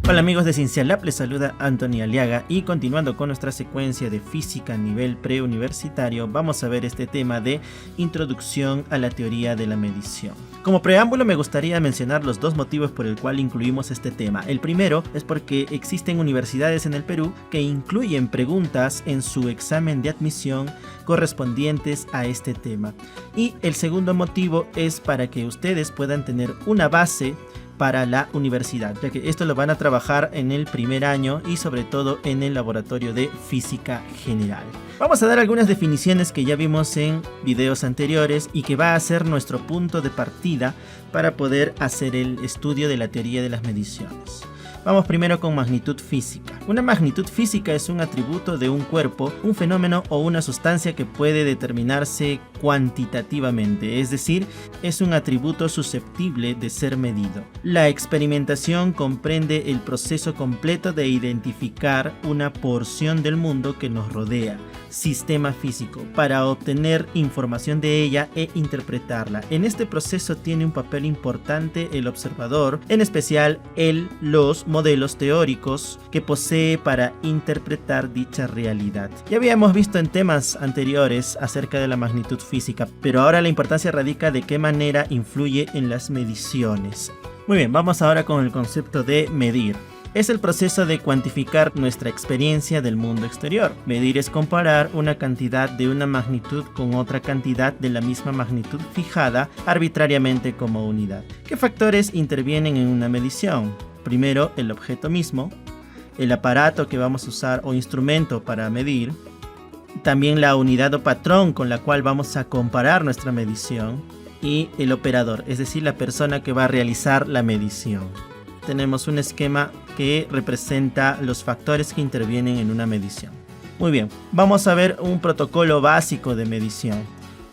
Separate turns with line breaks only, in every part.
Hola amigos de Ciencia Lab, les saluda Anthony Aliaga y continuando con nuestra secuencia de física a nivel preuniversitario, vamos a ver este tema de introducción a la teoría de la medición. Como preámbulo me gustaría mencionar los dos motivos por el cual incluimos este tema. El primero es porque existen universidades en el Perú que incluyen preguntas en su examen de admisión correspondientes a este tema. Y el segundo motivo es para que ustedes puedan tener una base para la universidad, ya que esto lo van a trabajar en el primer año y sobre todo en el laboratorio de física general. Vamos a dar algunas definiciones que ya vimos en videos anteriores y que va a ser nuestro punto de partida para poder hacer el estudio de la teoría de las mediciones. Vamos primero con magnitud física. Una magnitud física es un atributo de un cuerpo, un fenómeno o una sustancia que puede determinarse cuantitativamente, es decir, es un atributo susceptible de ser medido. La experimentación comprende el proceso completo de identificar una porción del mundo que nos rodea, sistema físico, para obtener información de ella e interpretarla. En este proceso tiene un papel importante el observador, en especial los modelos teóricos que posee para interpretar dicha realidad. Ya habíamos visto en temas anteriores acerca de la magnitud física, pero ahora la importancia radica de qué manera influye en las mediciones. Muy bien, vamos ahora con el concepto de medir. Es el proceso de cuantificar nuestra experiencia del mundo exterior. Medir es comparar una cantidad de una magnitud con otra cantidad de la misma magnitud fijada arbitrariamente como unidad. ¿Qué factores intervienen en una medición? Primero, el objeto mismo, el aparato que vamos a usar o instrumento para medir, también la unidad o patrón con la cual vamos a comparar nuestra medición y el operador, es decir, la persona que va a realizar la medición. Tenemos un esquema que representa los factores que intervienen en una medición. Muy bien, vamos a ver un protocolo básico de medición.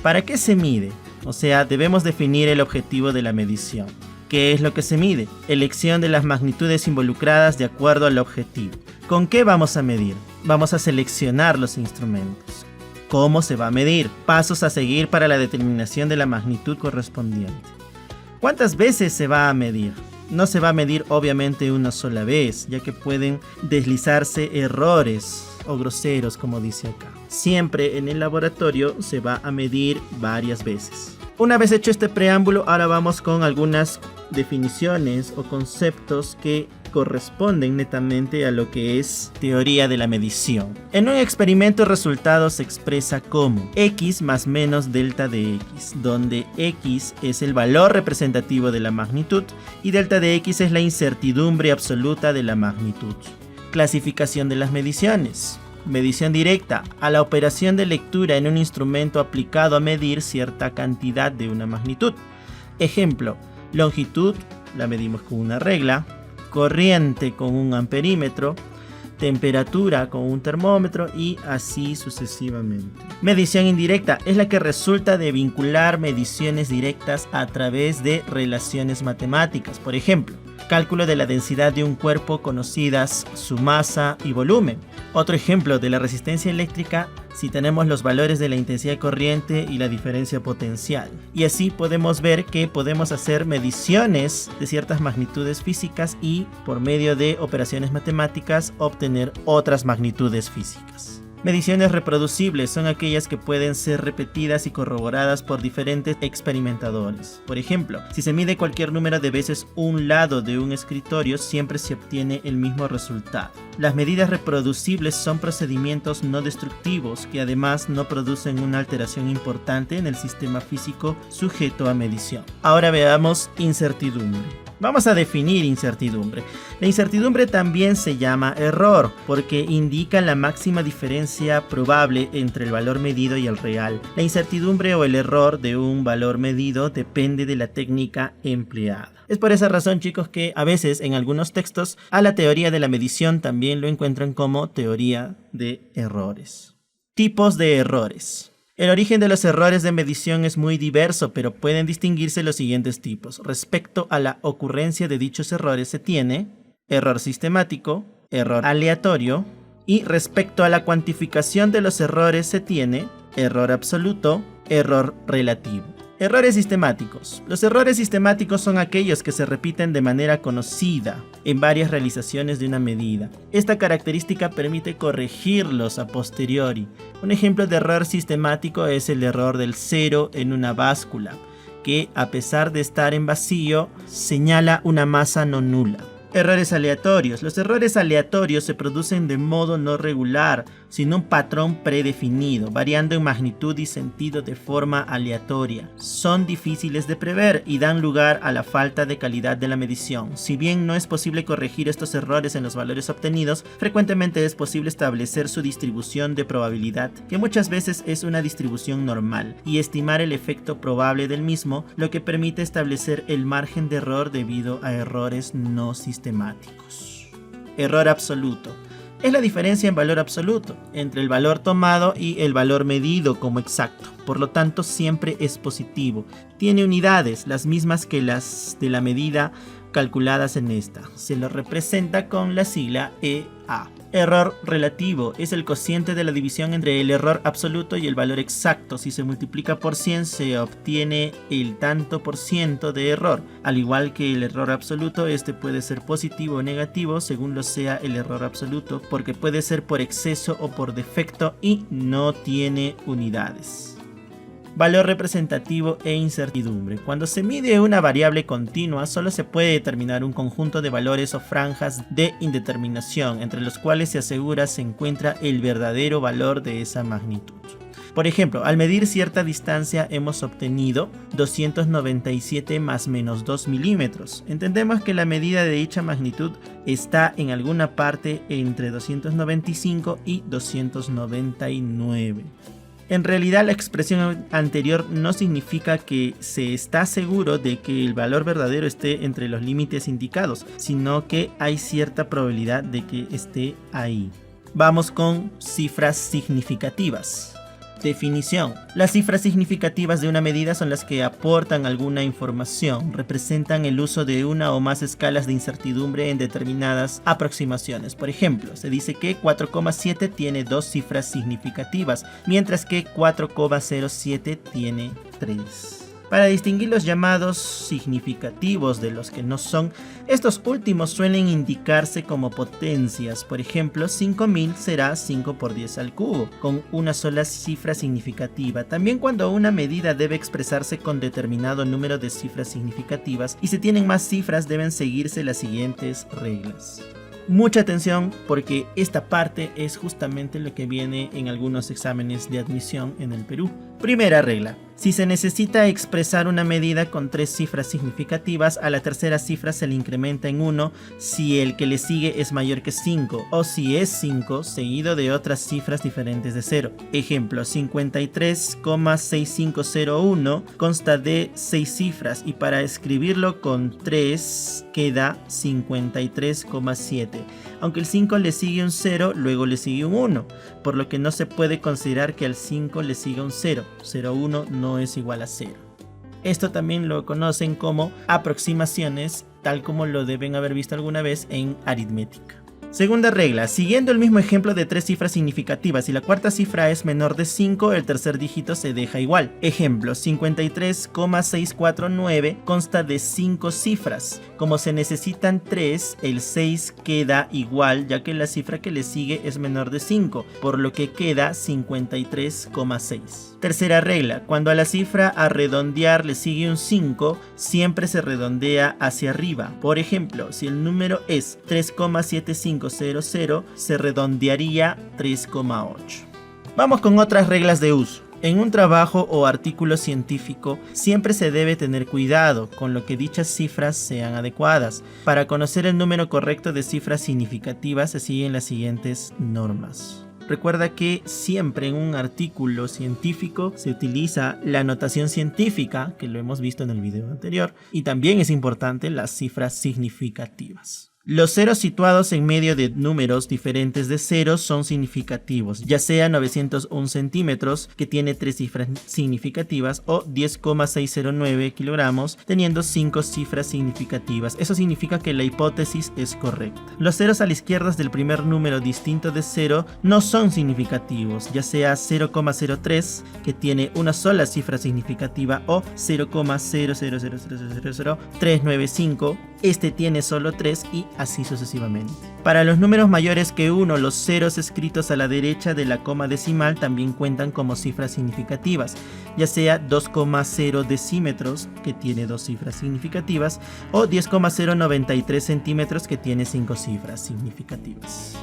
¿Para qué se mide? O sea, debemos definir el objetivo de la medición. ¿Qué es lo que se mide? Elección de las magnitudes involucradas de acuerdo al objetivo. ¿Con qué vamos a medir? Vamos a seleccionar los instrumentos. ¿Cómo se va a medir? Pasos a seguir para la determinación de la magnitud correspondiente. ¿Cuántas veces se va a medir? No se va a medir obviamente una sola vez, ya que pueden deslizarse errores o groseros, como dice acá. Siempre en el laboratorio se va a medir varias veces. Una vez hecho este preámbulo, ahora vamos con algunas definiciones o conceptos que corresponden netamente a lo que es teoría de la medición. En un experimento el resultado se expresa como x más menos delta de x, donde x es el valor representativo de la magnitud y delta de x es la incertidumbre absoluta de la magnitud. Clasificación de las mediciones. Medición directa, a la operación de lectura en un instrumento aplicado a medir cierta cantidad de una magnitud. Ejemplo, longitud, la medimos con una regla, corriente con un amperímetro, temperatura con un termómetro y así sucesivamente. Medición indirecta es la que resulta de vincular mediciones directas a través de relaciones matemáticas. Por ejemplo, cálculo de la densidad de un cuerpo conocidas su masa y volumen. Otro ejemplo de la resistencia eléctrica si tenemos los valores de la intensidad de corriente y la diferencia potencial. Y así podemos ver que podemos hacer mediciones de ciertas magnitudes físicas y por medio de operaciones matemáticas obtener otras magnitudes físicas. Mediciones reproducibles son aquellas que pueden ser repetidas y corroboradas por diferentes experimentadores. Por ejemplo, si se mide cualquier número de veces un lado de un escritorio, siempre se obtiene el mismo resultado. Las medidas reproducibles son procedimientos no destructivos que además no producen una alteración importante en el sistema físico sujeto a medición. Ahora veamos incertidumbre. Vamos a definir incertidumbre. La incertidumbre también se llama error porque indica la máxima diferencia probable entre el valor medido y el real. La incertidumbre o el error de un valor medido depende de la técnica empleada. Es por esa razón, chicos, que a veces en algunos textos a la teoría de la medición también lo encuentran como teoría de errores. Tipos de errores. El origen de los errores de medición es muy diverso, pero pueden distinguirse los siguientes tipos. Respecto a la ocurrencia de dichos errores se tiene error sistemático, error aleatorio, y respecto a la cuantificación de los errores se tiene error absoluto, error relativo. Errores sistemáticos. Los errores sistemáticos son aquellos que se repiten de manera conocida en varias realizaciones de una medida. Esta característica permite corregirlos a posteriori. Un ejemplo de error sistemático es el error del cero en una báscula, que a pesar de estar en vacío, señala una masa no nula. Errores aleatorios. Los errores aleatorios se producen de modo no regular, sin un patrón predefinido, variando en magnitud y sentido de forma aleatoria. Son difíciles de prever y dan lugar a la falta de calidad de la medición. Si bien no es posible corregir estos errores en los valores obtenidos, frecuentemente es posible establecer su distribución de probabilidad, que muchas veces es una distribución normal, y estimar el efecto probable del mismo, lo que permite establecer el margen de error debido a errores no sistemáticos. Error absoluto. Es la diferencia en valor absoluto entre el valor tomado y el valor medido como exacto. Por lo tanto, siempre es positivo. Tiene unidades, las mismas que las de la medida calculadas en esta. Se lo representa con la sigla EA. Error relativo es el cociente de la división entre el error absoluto y el valor exacto. Si se multiplica por 100 se obtiene el tanto por ciento de error. Al igual que el error absoluto, este puede ser positivo o negativo según lo sea el error absoluto, porque puede ser por exceso o por defecto y no tiene unidades. Valor representativo e incertidumbre. Cuando se mide una variable continua, solo se puede determinar un conjunto de valores o franjas de indeterminación, entre los cuales se asegura se encuentra el verdadero valor de esa magnitud. Por ejemplo, al medir cierta distancia hemos obtenido 297 más menos 2 milímetros. Entendemos que la medida de dicha magnitud está en alguna parte entre 295 y 299. En realidad, la expresión anterior no significa que se está seguro de que el valor verdadero esté entre los límites indicados, sino que hay cierta probabilidad de que esté ahí. Vamos con cifras significativas. Definición. Las cifras significativas de una medida son las que aportan alguna información, representan el uso de una o más escalas de incertidumbre en determinadas aproximaciones. Por ejemplo, se dice que 4,7 tiene dos cifras significativas, mientras que 4,07 tiene 3. Para distinguir los llamados significativos de los que no son, estos últimos suelen indicarse como potencias. Por ejemplo, 5000 será 5 por 10 al cubo, con una sola cifra significativa. También cuando una medida debe expresarse con determinado número de cifras significativas y se tienen más cifras, deben seguirse las siguientes reglas. Mucha atención, porque esta parte es justamente lo que viene en algunos exámenes de admisión en el Perú. Primera regla. Si se necesita expresar una medida con 3 cifras significativas, a la tercera cifra se le incrementa en 1 si el que le sigue es mayor que 5, o si es 5 seguido de otras cifras diferentes de 0. Ejemplo, 53,6501 consta de 6 cifras y para escribirlo con 3 queda 53,7. Aunque el 5 le sigue un 0, luego le sigue un 1, por lo que no se puede considerar que al 5 le siga un 0. 0,1 no es igual a 0. Esto también lo conocen como aproximaciones, tal como lo deben haber visto alguna vez en aritmética. Segunda regla. Siguiendo el mismo ejemplo de 3 cifras significativas y la cuarta cifra es menor de 5, el tercer dígito se deja igual. Ejemplo, 53,649 consta de 5 cifras. Como se necesitan 3, el 6 queda igual, ya que la cifra que le sigue es menor de 5, por lo que queda 53,6. Tercera regla. Cuando a la cifra a redondear le sigue un 5, siempre se redondea hacia arriba. Por ejemplo, si el número es 3,7500, se redondearía 3,8. Vamos con otras reglas de uso. En un trabajo o artículo científico siempre se debe tener cuidado con lo que dichas cifras sean adecuadas. Para conocer el número correcto de cifras significativas se siguen las siguientes normas. Recuerda que siempre en un artículo científico se utiliza la notación científica, que lo hemos visto en el video anterior, y también es importante las cifras significativas. Los ceros situados en medio de números diferentes de ceros son significativos, ya sea 901 centímetros, que tiene 3 cifras significativas, o 10,609 kilogramos, teniendo 5 cifras significativas. Eso significa que la hipótesis es correcta. Los ceros a la izquierda del primer número distinto de 0 no son significativos, ya sea 0,03, que tiene una sola cifra significativa, o 0,000000395, este tiene solo 3 y así sucesivamente. Para los números mayores que 1, los ceros escritos a la derecha de la coma decimal también cuentan como cifras significativas, ya sea 2,0 decímetros, que tiene 2 cifras significativas, o 10,093 centímetros, que tiene 5 cifras significativas.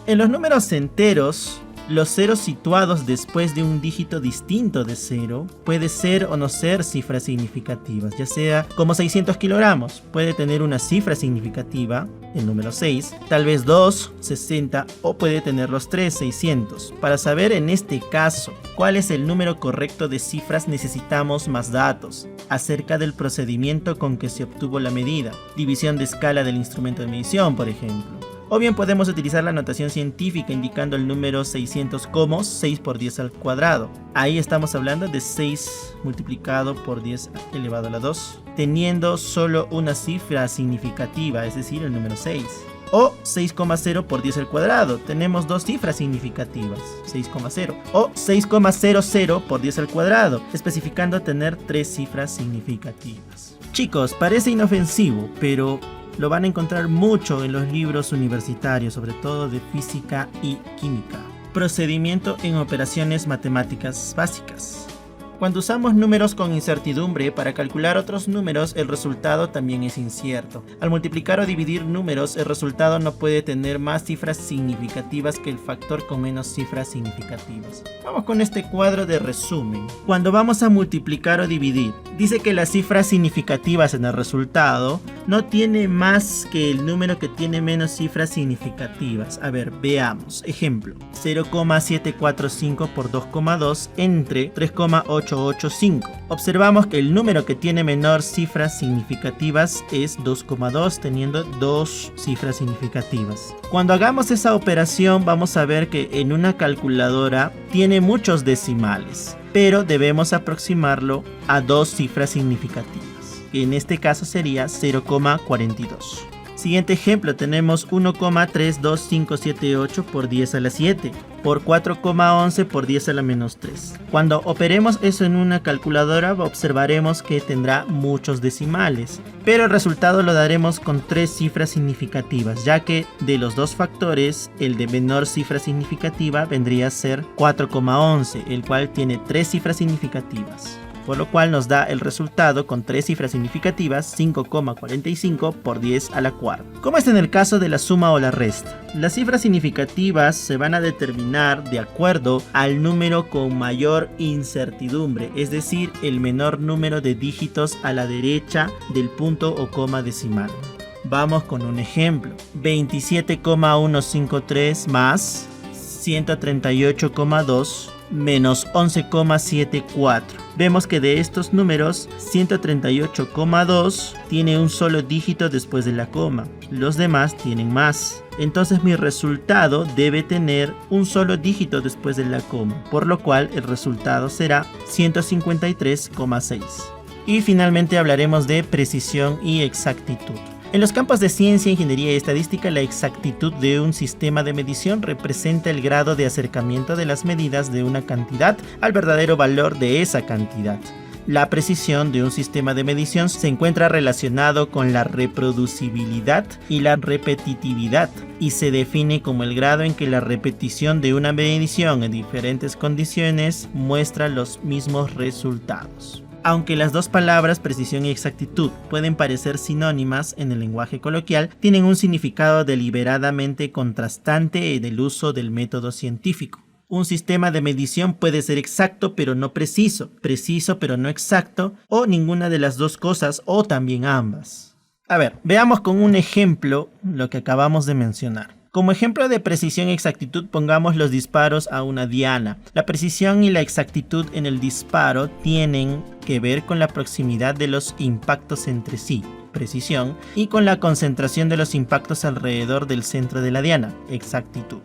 En los números enteros, los ceros situados después de un dígito distinto de 0 puede ser o no ser cifras significativas, ya sea como 600 kilogramos, puede tener una cifra significativa, el número 6, tal vez 2, 60 o puede tener los 3, 600. Para saber en este caso cuál es el número correcto de cifras necesitamos más datos acerca del procedimiento con que se obtuvo la medida, división de escala del instrumento de medición, por ejemplo. O bien podemos utilizar la notación científica indicando el número 600 como 6 por 10 al cuadrado. Ahí estamos hablando de 6 multiplicado por 10 elevado a la 2, teniendo solo una cifra significativa, es decir, el número 6. O 6,0 por 10 al cuadrado, tenemos 2 cifras significativas, 6,0. O 6,00 por 10 al cuadrado, especificando tener 3 cifras significativas. Chicos, parece inofensivo, pero lo van a encontrar mucho en los libros universitarios, sobre todo de física y química. Procedimiento en operaciones matemáticas básicas. Cuando usamos números con incertidumbre para calcular otros números, el resultado también es incierto. Al multiplicar o dividir números, el resultado no puede tener más cifras significativas que el factor con menos cifras significativas. Vamos con este cuadro de resumen. Cuando vamos a multiplicar o dividir, dice que las cifras significativas en el resultado no tiene más que el número que tiene menos cifras significativas. A ver, veamos. Ejemplo, 0,745 por 2,2 entre 3,885. Observamos que el número que tiene menor cifras significativas es 2,2, teniendo 2 cifras significativas. Cuando hagamos esa operación vamos a ver que en una calculadora tiene muchos decimales, pero debemos aproximarlo a 2 cifras significativas, que en este caso sería 0,42. Siguiente ejemplo, tenemos 1,32578 por 10 a la 7 por 4,11 por 10 a la menos 3. Cuando operemos eso en una calculadora observaremos que tendrá muchos decimales, pero el resultado lo daremos con 3 cifras significativas, ya que de los 2 factores el de menor cifra significativa vendría a ser 4,11, el cual tiene 3 cifras significativas, por lo cual nos da el resultado con 3 cifras significativas, 5,45 por 10 a la cuarta. Como es en el caso de la suma o la resta, las cifras significativas se van a determinar de acuerdo al número con mayor incertidumbre, es decir, el menor número de dígitos a la derecha del punto o coma decimal. Vamos con un ejemplo, 27,153 más 138,2 menos 11,74. Vemos que de estos números 138,2 tiene un solo dígito después de la coma, los demás tienen más. Entonces mi resultado debe tener un solo dígito después de la coma, por lo cual el resultado será 153,6. Y finalmente hablaremos de precisión y exactitud. En los campos de ciencia, ingeniería y estadística, la exactitud de un sistema de medición representa el grado de acercamiento de las medidas de una cantidad al verdadero valor de esa cantidad. La precisión de un sistema de medición se encuentra relacionado con la reproducibilidad y la repetitividad y se define como el grado en que la repetición de una medición en diferentes condiciones muestra los mismos resultados. Aunque las dos palabras precisión y exactitud pueden parecer sinónimas en el lenguaje coloquial, tienen un significado deliberadamente contrastante en el uso del método científico. Un sistema de medición puede ser exacto pero no preciso, preciso pero no exacto, o ninguna de las dos cosas, o también ambas. A ver, veamos con un ejemplo lo que acabamos de mencionar. Como ejemplo de precisión y exactitud pongamos los disparos a una diana. La precisión y la exactitud en el disparo tienen que ver con la proximidad de los impactos entre sí, precisión, y con la concentración de los impactos alrededor del centro de la diana, exactitud.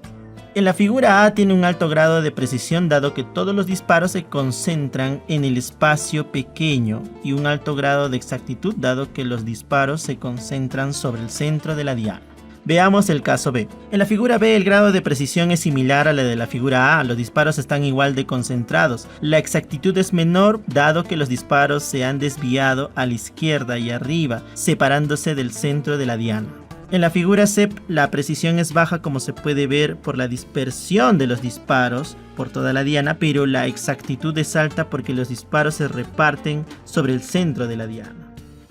En la figura A tiene un alto grado de precisión dado que todos los disparos se concentran en el espacio pequeño, y un alto grado de exactitud dado que los disparos se concentran sobre el centro de la diana. Veamos el caso B. En la figura B el grado de precisión es similar a la de la figura A, los disparos están igual de concentrados. La exactitud es menor dado que los disparos se han desviado a la izquierda y arriba, separándose del centro de la diana. En la figura C la precisión es baja como se puede ver por la dispersión de los disparos por toda la diana, pero la exactitud es alta porque los disparos se reparten sobre el centro de la diana.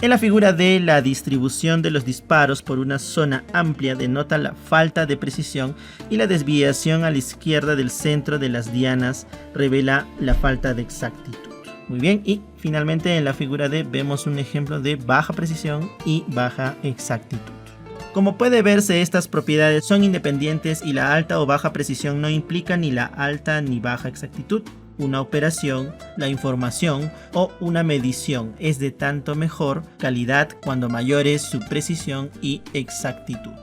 En la figura D, la distribución de los disparos por una zona amplia denota la falta de precisión y la desviación a la izquierda del centro de las dianas revela la falta de exactitud. Muy bien, y finalmente en la figura D vemos un ejemplo de baja precisión y baja exactitud. Como puede verse, estas propiedades son independientes y la alta o baja precisión no implica ni la alta ni baja exactitud. Una operación, la información o una medición es de tanto mejor calidad cuando mayor es su precisión y exactitud.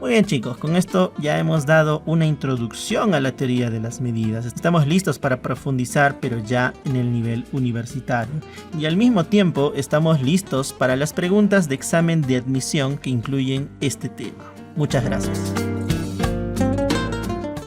Muy bien chicos, con esto ya hemos dado una introducción a la teoría de las medidas. Estamos listos para profundizar, pero ya en el nivel universitario. Y al mismo tiempo estamos listos para las preguntas de examen de admisión que incluyen este tema. Muchas gracias.